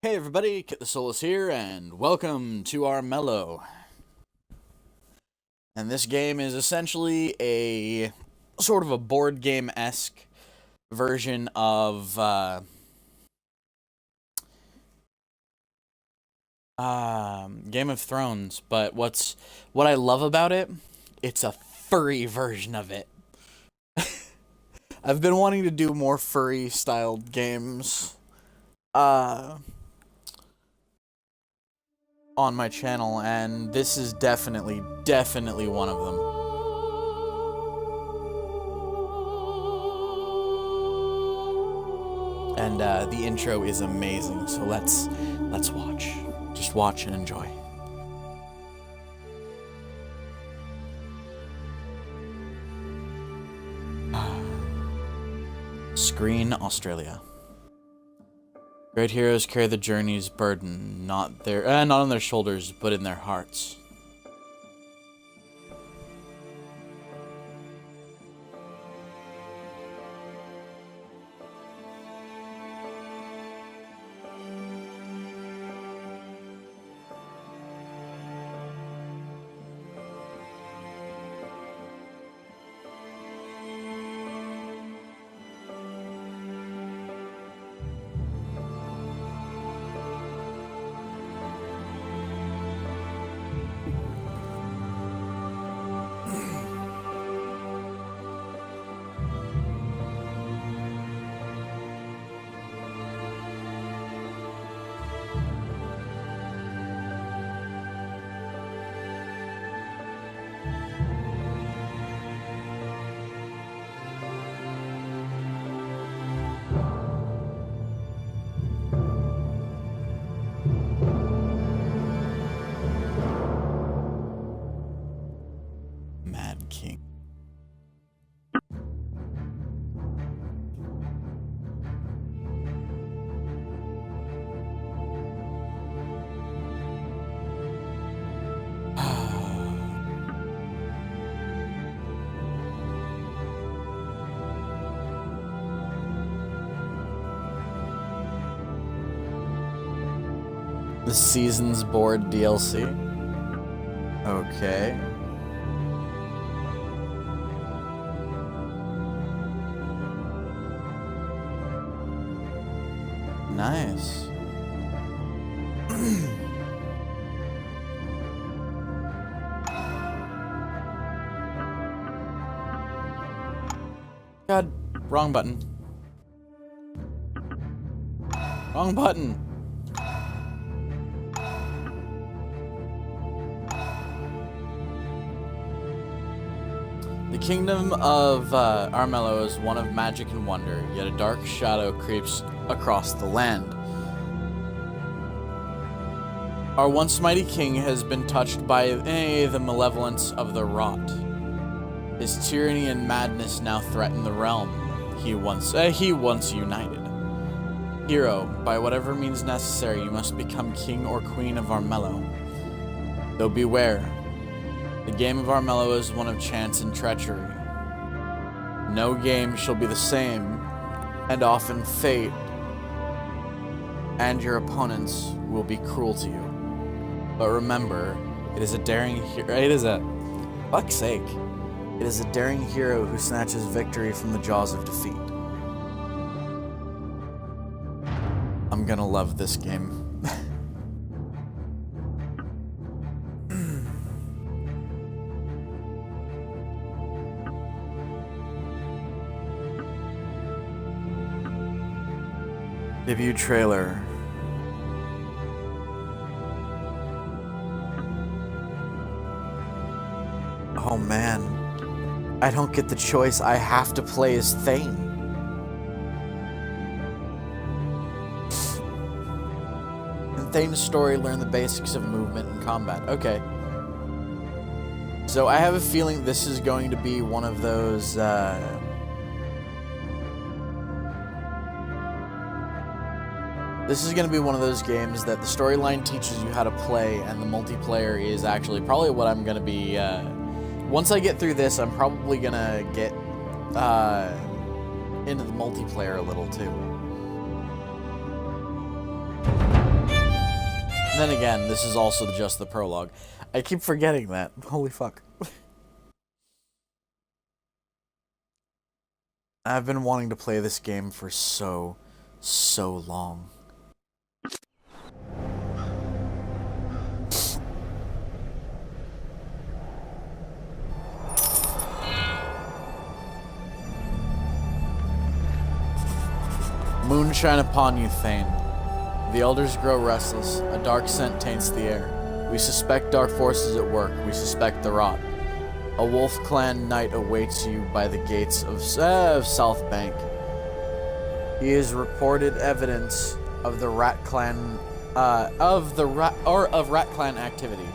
Hey everybody, Kitthesoulless here, and welcome to Armello. And this game is essentially a sort of a board game-esque version of Game of Thrones. But what I love about it, it's a furry version of it. I've been wanting to do more furry-styled games. On my channel, and this is definitely one of them. And the intro is amazing, so let's watch. Just watch and enjoy. Screen, Australia. Great heroes carry the journey's burden, not on their shoulders, but in their hearts. Mad King. The Seasons Board DLC. Okay. Nice. God, wrong button. Wrong button. The kingdom of Armello is one of magic and wonder, yet a dark shadow creeps across the land. Our once mighty king has been touched by the malevolence of the rot. His tyranny and madness now threaten the realm he once united. Hero, by whatever means necessary, you must become king or queen of Armello. Though beware, the game of Armello is one of chance and treachery. No game shall be the same, and often fate and your opponents will be cruel to you. But remember, it is a daring hero. It is a daring hero who snatches victory from the jaws of defeat. I'm gonna love this game. Debut trailer. Oh man, I don't get the choice. I have to play as Thane. In Thane's story, learn the basics of movement and combat. Okay. So I have a feeling this is going to be one of those, This is going to be one of those games that the storyline teaches you how to play, and the multiplayer is actually probably what I'm going to be, once I get through this, I'm probably going to get into the multiplayer a little too. Then again, this is also just the prologue. I keep forgetting that. Holy fuck. I've been wanting to play this game for so long. Moonshine upon you, Thane. The elders grow restless. A dark scent taints the air. We suspect dark forces at work. We suspect the rot. A wolf clan knight awaits you by the gates of South Bank. He is reported evidence of the Rat Clan, of Rat Clan activity.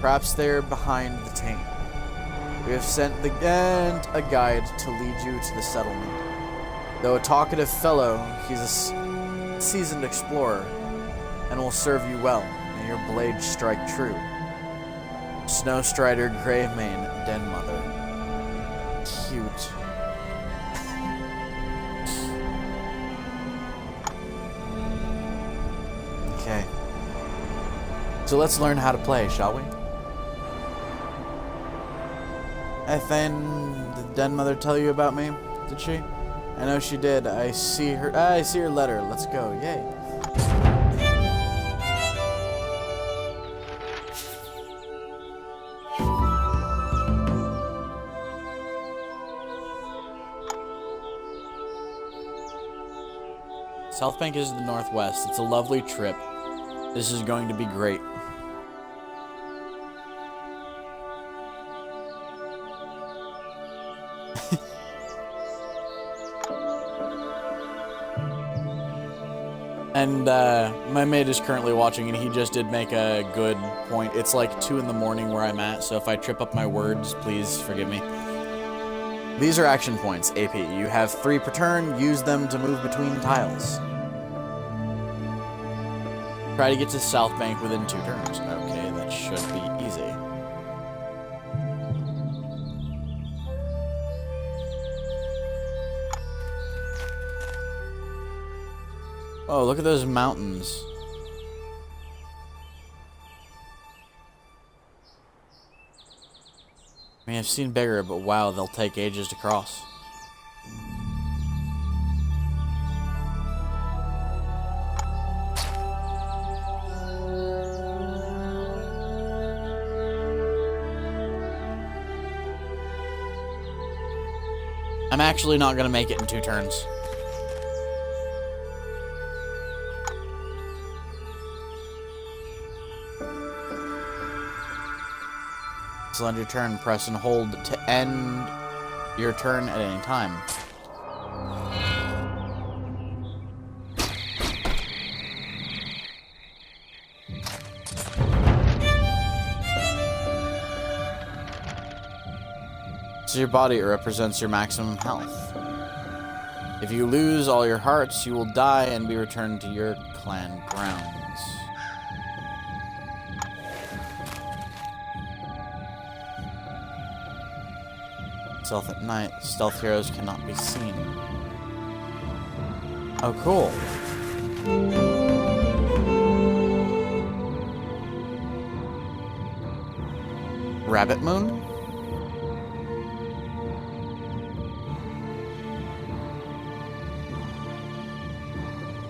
Perhaps they're behind the taint. We have sent a guide to lead you to the settlement. Though a talkative fellow, he's a seasoned explorer, and will serve you well, and your blades strike true. Snowstrider Gravemane, Den Mother. Cute. Okay. So let's learn how to play, shall we? Did Den Mother tell you about me? Did she? I know she did. I see her letter. Let's go. Yay. South Bank is the northwest. It's a lovely trip. This is going to be great. And my mate is currently watching, and he just did make a good point. It's like 2 in the morning where I'm at, so if I trip up my words, please forgive me. These are action points, AP. You have 3 per turn. Use them to move between tiles. Try to get to South Bank within 2 turns. Okay, that should be easy. Oh, look at those mountains. I mean, I've seen bigger, but wow, they'll take ages to cross. I'm actually not going to make it in 2 turns. So end your turn, press and hold to end your turn at any time. So your body represents your maximum health. If you lose all your hearts, you will die and be returned to your clan grounds. Stealth at night. Stealth heroes cannot be seen. Oh, cool. Rabbit Moon?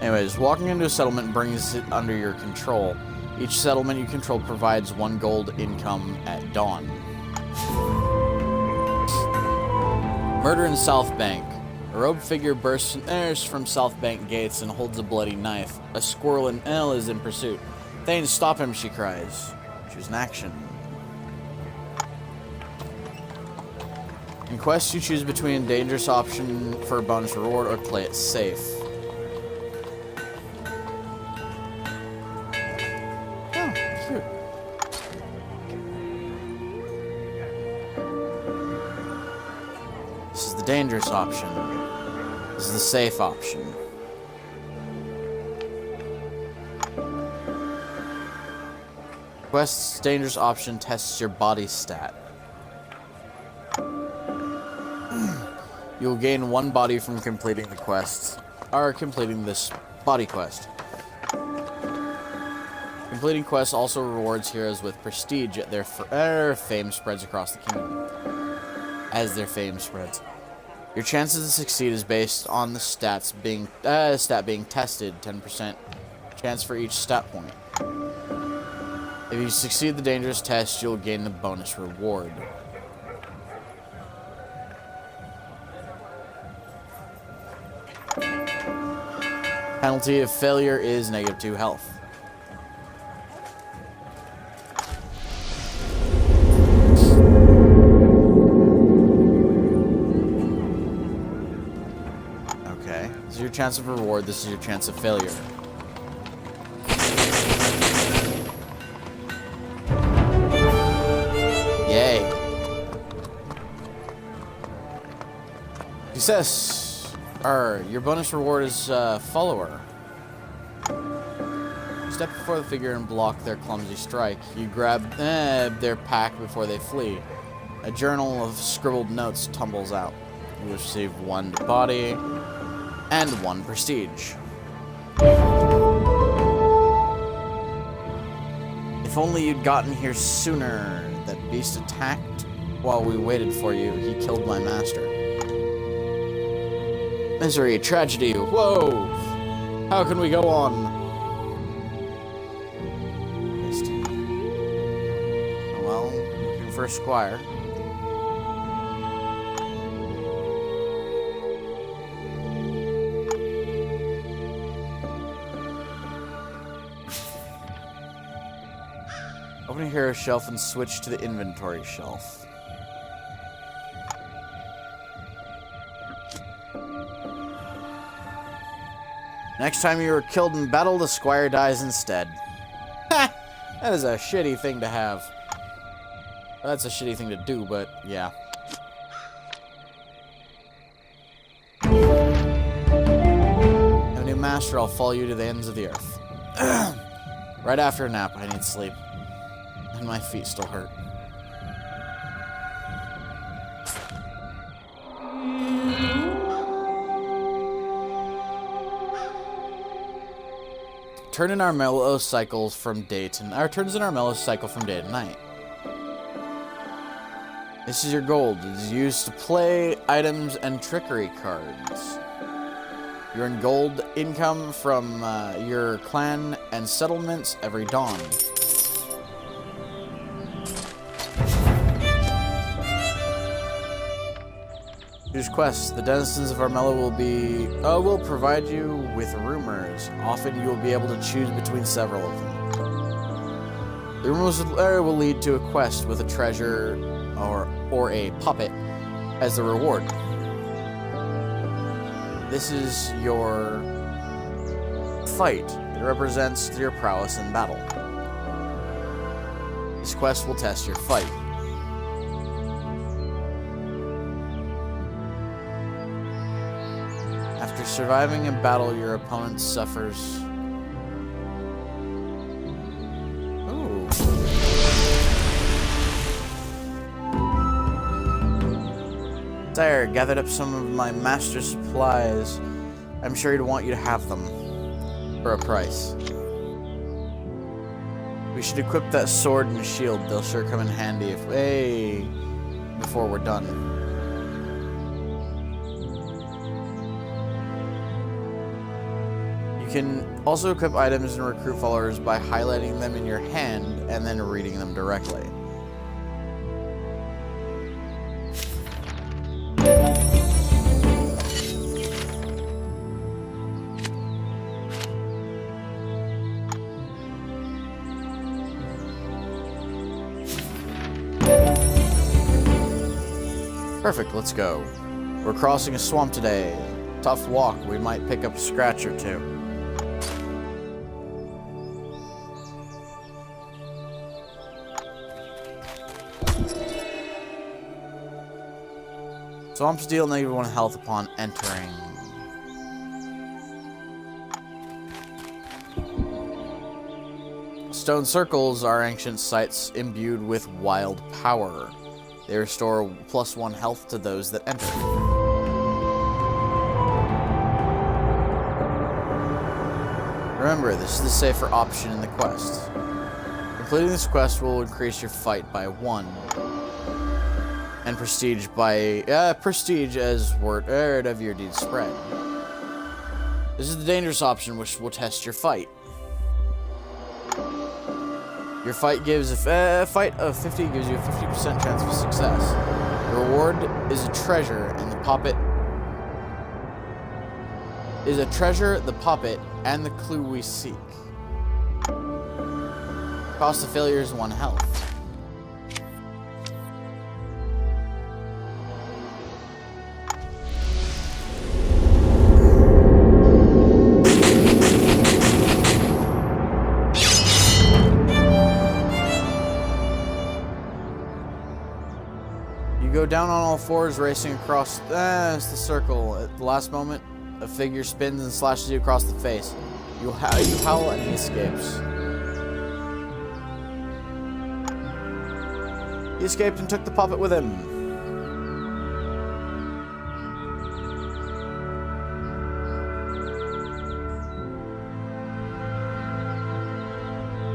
Anyways, walking into a settlement brings it under your control. Each settlement you control provides 1 gold income at dawn. Murder in South Bank. A robed figure bursts from South Bank gates and holds a bloody knife. A squirrel in L is in pursuit. Thane, stop him, she cries. Choose an action. In quests, you choose between a dangerous option for a bonus reward or play it safe. Oh, cute. This is the dangerous option. This is the safe option. Quest's dangerous option tests your body stat. You'll gain 1 body from completing the quest, or completing this body quest. Completing quests also rewards heroes with prestige at their fame spreads across the kingdom. As their fame spreads. Your chances to succeed is based on the stat being tested, 10% chance for each stat point. If you succeed the dangerous test, you'll gain the bonus reward. Penalty of failure is -2 health. Okay, this is your chance of reward, this is your chance of failure. Yay. Success. Your bonus reward is follower. Step before the figure and block their clumsy strike. You grab their pack before they flee. A journal of scribbled notes tumbles out. You receive 1 body and 1 prestige. If only you'd gotten here sooner. That beast attacked while we waited for you. He killed my master. Misery, tragedy, whoa! How can we go on? Well, looking for a squire. Open a hero shelf and switch to the inventory shelf. Next time you are killed in battle, the squire dies instead. Ha! That is a shitty thing to have. Well, that's a shitty thing to do, but yeah. I'm a new master, I'll follow you to the ends of the earth. Right after a nap, I need sleep. And my feet still hurt. Turns in Armello's cycle from day to night. This is your gold. It is used to play items and trickery cards. You earn gold income from your clan and settlements every dawn. Choose quests. The denizens of Armello will provide you with rumors. Often you will be able to choose between several of them. The rumors will lead to a quest with a treasure or a puppet as the reward. This is your fight. It represents your prowess in battle. This quest will test your fight. After surviving a battle, your opponent suffers. Ooh. Sire, gathered up some of my master's supplies. I'm sure he'd want you to have them. For a price. We should equip that sword and shield. They'll sure come in handy before we're done. You can also equip items and recruit followers by highlighting them in your hand and then reading them directly. Perfect, let's go. We're crossing a swamp today. Tough walk, we might pick up a scratch or two. Swamps deal -1 health upon entering. Stone circles are ancient sites imbued with wild power. They restore +1 health to those that enter. Remember, this is the safer option in the quest. Completing this quest will increase your fight by 1. And prestige by prestige as word of your deeds spread. This is the dangerous option, which will test your fight. Your fight gives a fight of 50 gives you a 50% chance of success. The reward is a treasure, and the puppet is a treasure, the puppet, and the clue we seek. Cost of failure is 1 health. Go down on all fours, racing across the circle. At the last moment, a figure spins and slashes you across the face. You howl and he escapes. He escaped and took the puppet with him.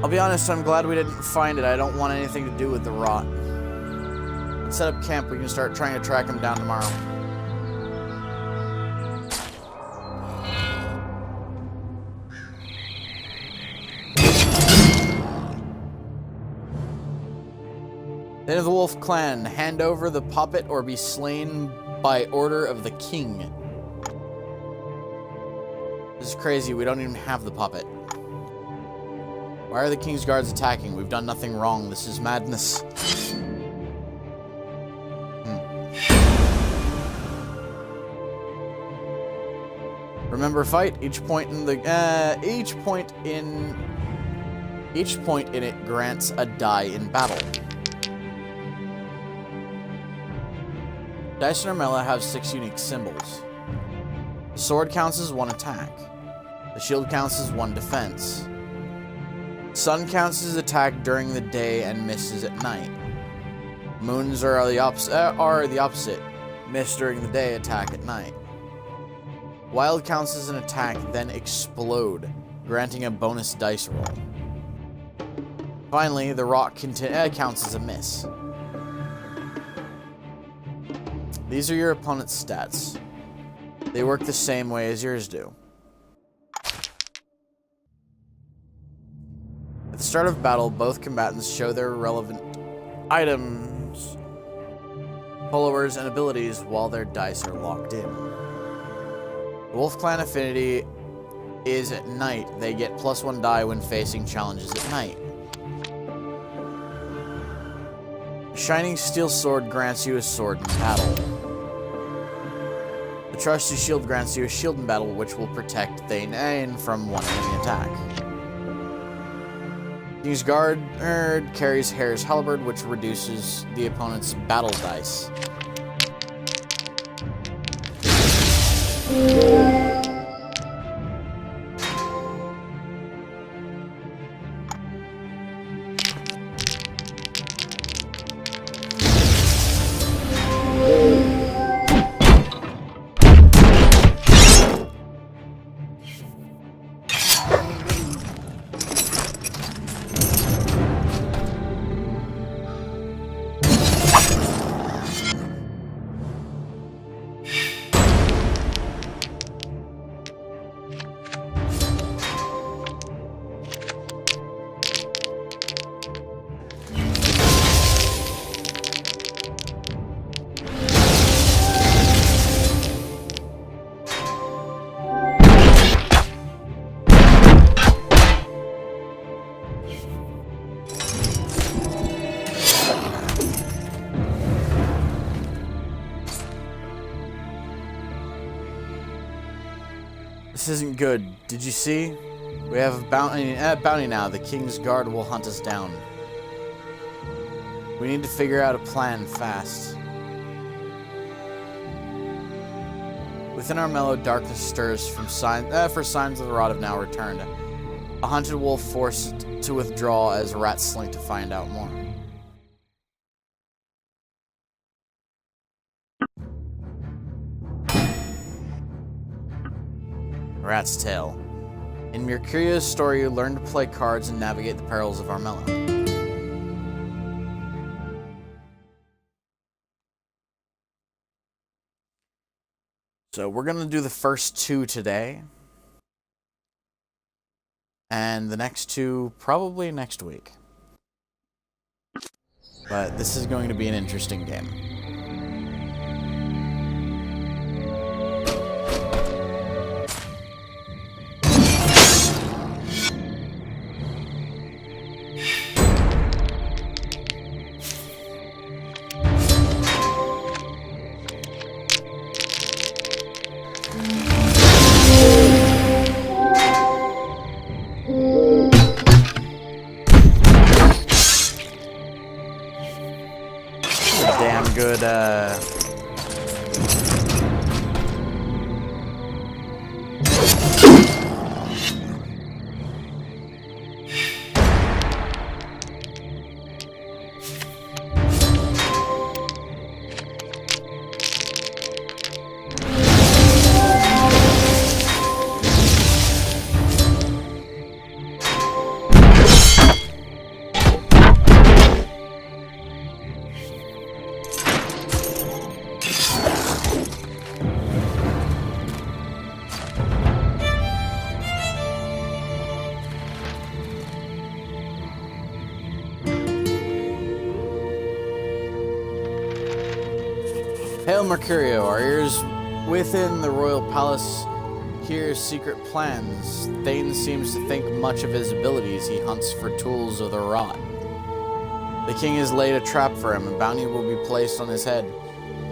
I'll be honest, I'm glad we didn't find it. I don't want anything to do with the rot. Set up camp, we can start trying to track him down tomorrow. Then of the Wolf Clan, hand over the puppet or be slain by order of the king. This is crazy, we don't even have the puppet. Why are the king's guards attacking? We've done nothing wrong, this is madness. Remember, fight. Each point in it grants a die in battle. Dice and Armello have 6 unique symbols. The sword counts as 1 attack. The shield counts as 1 defense. Sun counts as attack during the day and misses at night. Moons are the opposite. Miss during the day, attack at night. Wild counts as an attack, then explode, granting a bonus dice roll. Finally, the rock counts as a miss. These are your opponent's stats. They work the same way as yours do. At the start of battle, both combatants show their relevant items, followers, and abilities while their dice are locked in. The Wolf Clan affinity is at night. They get +1 die when facing challenges at night. The Shining Steel Sword grants you a sword in battle. The Trusty Shield grants you a shield in battle, which will protect Thane from one enemy attack. King's Guard carries Hare's Halberd, which reduces the opponent's battle dice. This isn't good. Did you see? We have a bounty now. The King's Guard will hunt us down. We need to figure out a plan fast. Within Armello, darkness stirs for signs of the rot have now returned. A hunted wolf forced to withdraw as rats slink to find out more. Rat's Tale. In Mercuria's story, you learn to play cards and navigate the perils of Armello. So we're going to do the first 2 today. And the next 2 probably next week. But this is going to be an interesting game. Damn good, Hail Mercurio, our ears within the royal palace hear secret plans. Thane seems to think much of his abilities. He hunts for tools of the rot. The king has laid a trap for him. A bounty will be placed on his head.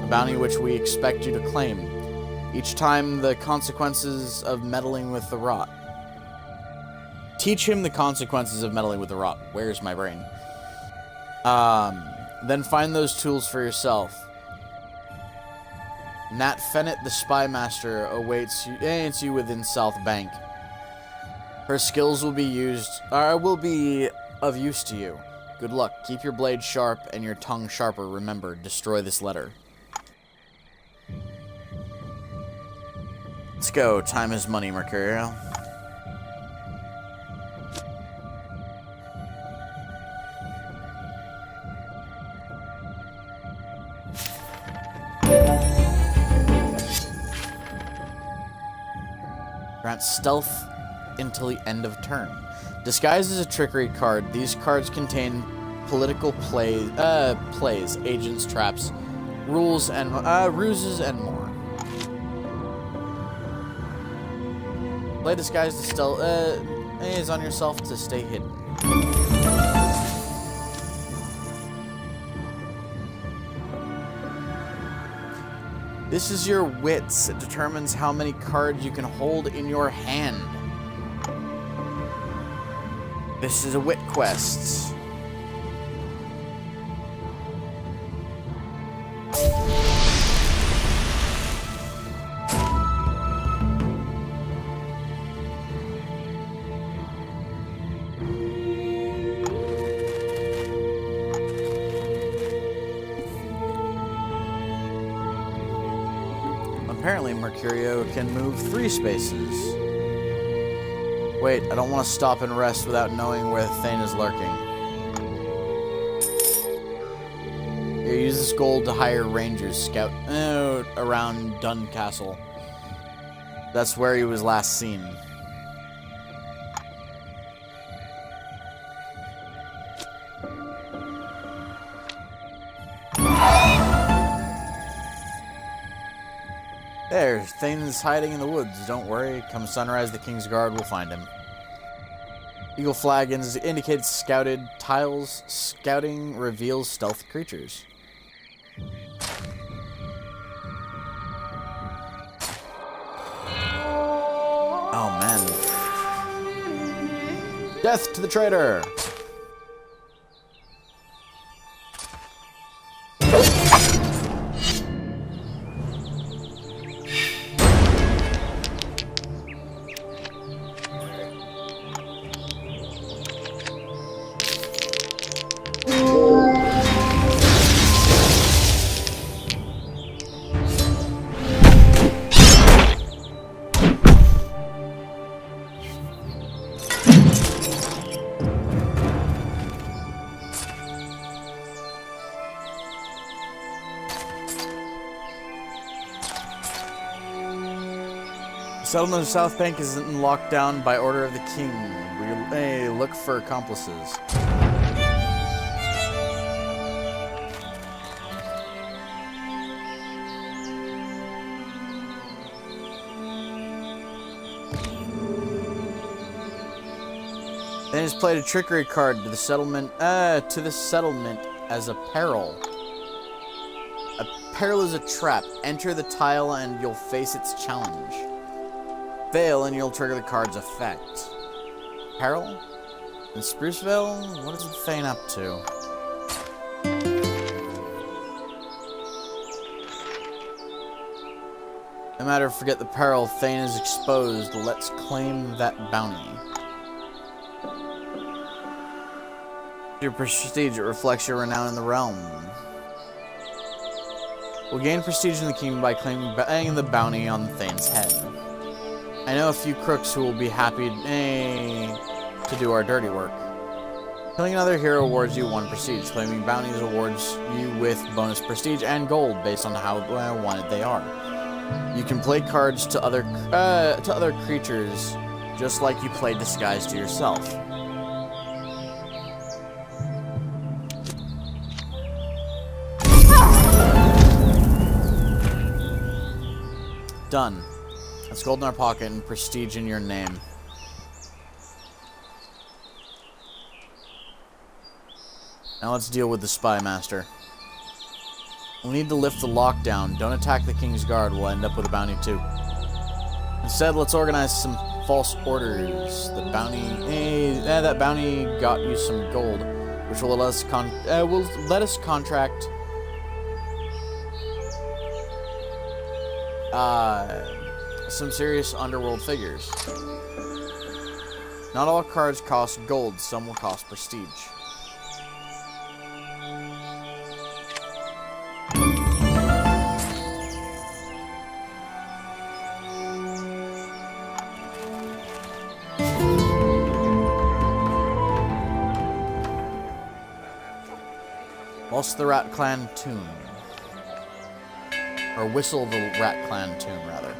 A bounty which we expect you to claim. Each time the consequences of meddling with the rot. Teach him the consequences of meddling with the rot. Where's my brain? Then find those tools for yourself. Nat Fennett, the spy master, awaits you within South Bank. Her skills will be of use to you. Good luck. Keep your blade sharp and your tongue sharper. Remember, destroy this letter. Let's go. Time is money, Mercurio. Grant stealth until the end of turn. Disguised as a trickery card, these cards contain political plays, agents, traps, rules, and ruses, and more. Play disguised to stealth is on yourself to stay hidden. This is your wits. It determines how many cards you can hold in your hand. This is a wit quest. Apparently, Mercurio can move 3 spaces. Wait, I don't want to stop and rest without knowing where Thane is lurking. Here, use this gold to hire rangers scout around Dun Castle. That's where he was last seen. There, Thane's hiding in the woods. Don't worry. Come sunrise, the King's Guard will find him. Eagle flag indicates scouted tiles. Scouting reveals stealth creatures. Oh, man. Death to the traitor! Settlement of South Bank is in lockdown by order of the king. We look for accomplices. Then he's played a trickery card to the settlement as a peril. A peril is a trap. Enter the tile and you'll face its challenge. Fail and you'll trigger the card's effect. Peril? In Spruceville? What is the Thane up to? No matter, forget the peril. Thane is exposed. Let's claim that bounty. Your prestige, it reflects your renown in the realm. We'll gain prestige in the kingdom by claiming the bounty on Thane's head. I know a few crooks who will be happy to do our dirty work. Killing another hero awards you 1 prestige. Claiming bounties awards you with bonus prestige and gold based on how wanted they are. You can play cards to other creatures just like you play disguise to yourself. Done. That's gold in our pocket and prestige in your name. Now let's deal with the Spy Master. We'll need to lift the lockdown. Don't attack the King's Guard. We'll end up with a bounty too. Instead, let's organize some false orders. The bounty... that bounty got you some gold, which will let us contract... some serious underworld figures. Not all cards cost gold, some will cost prestige. Waltz the Rat Clan tune. Or whistle the Rat Clan tune, rather.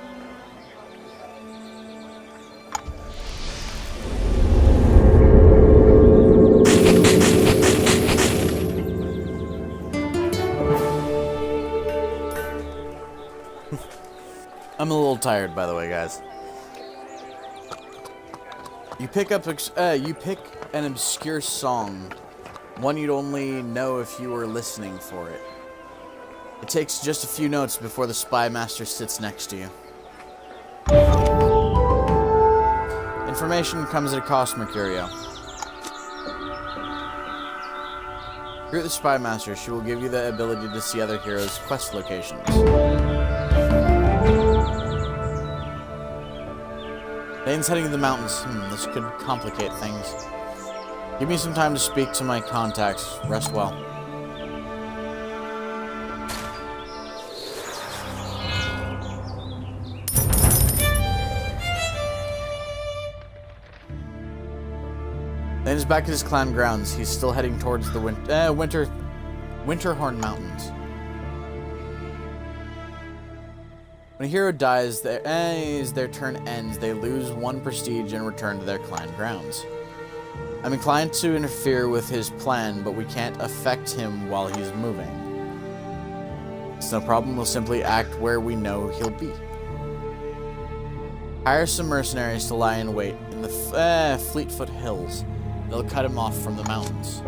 I'm a little tired, by the way, guys. You pick an obscure song, one you'd only know if you were listening for it. It takes just a few notes before the Spy Master sits next to you. Information comes at a cost, Mercurio. Recruit the Spy Master. She will give you the ability to see other heroes' quest locations. Thane's heading to the mountains. This could complicate things. Give me some time to speak to my contacts. Rest well. Thane is back at his clan grounds. He's still heading towards the Winterhorn Mountains. When a hero dies, their turn ends. They lose 1 prestige and return to their clan grounds. I'm inclined to interfere with his plan, but we can't affect him while he's moving. It's no problem. We'll simply act where we know he'll be. Hire some mercenaries to lie in wait in the Fleetfoot Hills. They'll cut him off from the mountains.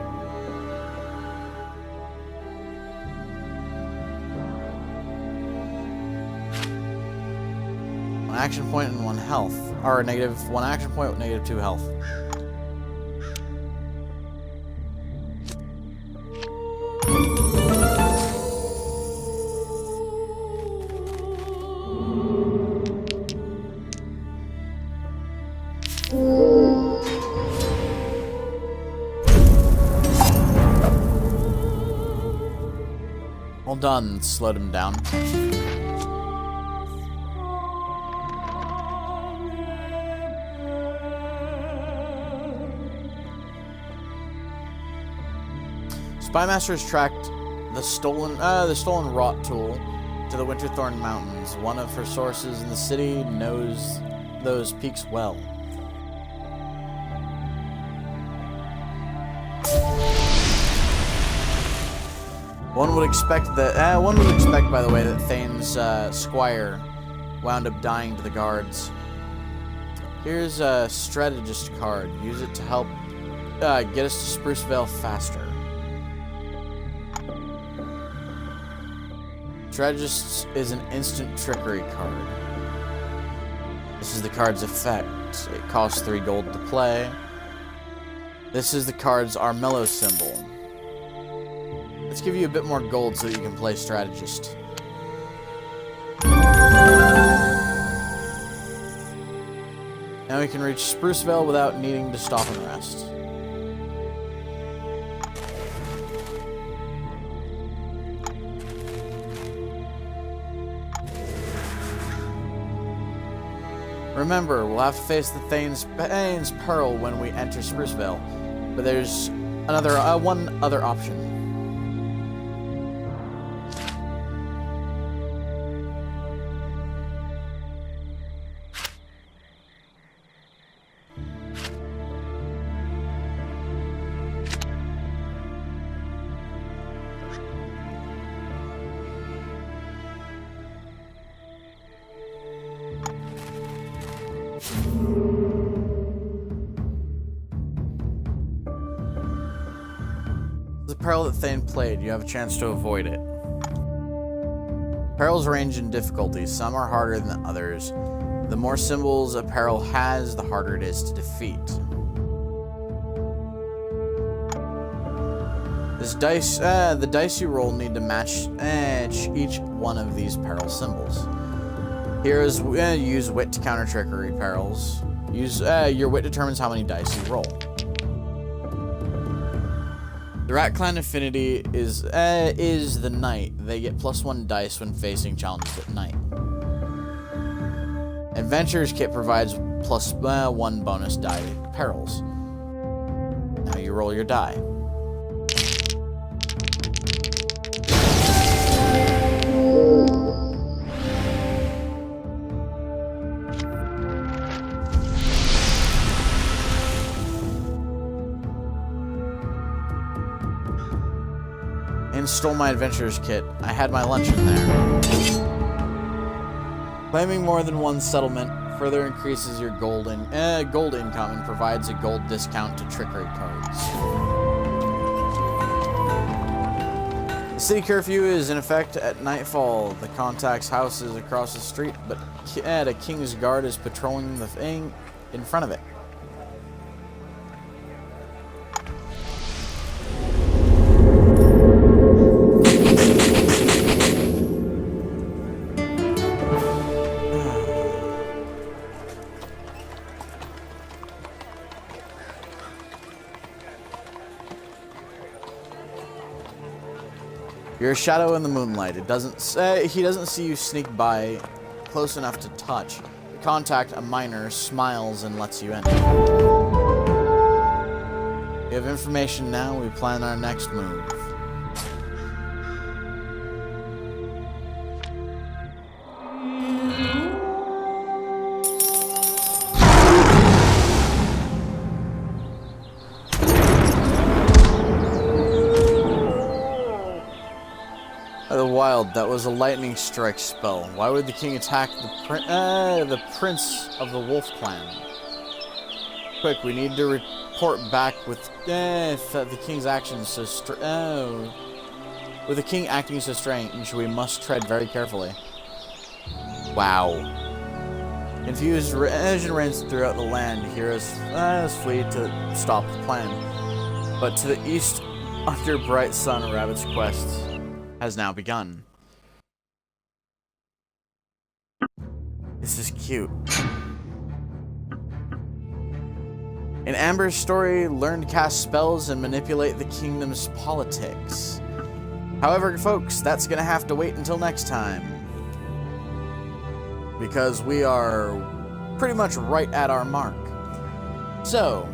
One action point and 1 health. Or -1 action point with -2 health. Well done, slowed him down. Spymaster has tracked the stolen rot tool to the Winterthorn Mountains. One of her sources in the city knows those peaks well. One would expect, by the way, that Thane's squire wound up dying to the guards. Here's a strategist card. Use it to help get us to Sprucevale faster. Strategist is an instant trickery card. This is the card's effect. It costs 3 gold to play. This is the card's Armello symbol. Let's give you a bit more gold so that you can play strategist. Now we can reach Sprucevale without needing to stop and rest. Remember, we'll have to face the Thane's Pearl when we enter Sprucevale, but there's one other option. The peril that Thane played, you have a chance to avoid it. Perils range in difficulty. Some are harder than others. The more symbols a peril has, the harder it is to defeat. The dice you roll need to match each one of these peril symbols. Heroes use wit to counter trickery perils. Your wit determines how many dice you roll. The Rat Clan affinity is the knight. They get +1 dice when facing challenges at night. Adventurer's Kit provides +1 bonus die to perils. Now you roll your die. And stole my adventurer's kit. I had my lunch in there. Claiming more than one settlement further increases your gold income and provides a gold discount to trickery cards. The city curfew is in effect at nightfall. The contact's house is across the street, but a king's guard is patrolling the thing in front of it. You're a shadow in the moonlight. He doesn't see you sneak by close enough to touch. The contact, a miner, smiles and lets you in. We have information now. We plan our next move. Wild, that was a lightning strike spell. Why would the king attack the prince of the wolf clan? Quick, we need to report back with the king's actions so with the king acting so strange, we must tread very carefully. Wow. Confusion reigns throughout the land. Heroes flee to stop the plan. But to the east, under bright sun, Rabbit's quest has now begun. This is cute. In Amber's story, learn to cast spells and manipulate the kingdom's politics. However, folks, that's gonna have to wait until next time. Because we are pretty much right at our mark. So,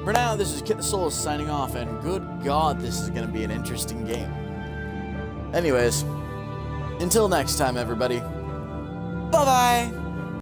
for now, this is Kitthesoulless signing off, and good God, this is gonna be an interesting game. Anyways, Until next time, everybody. Bye-bye!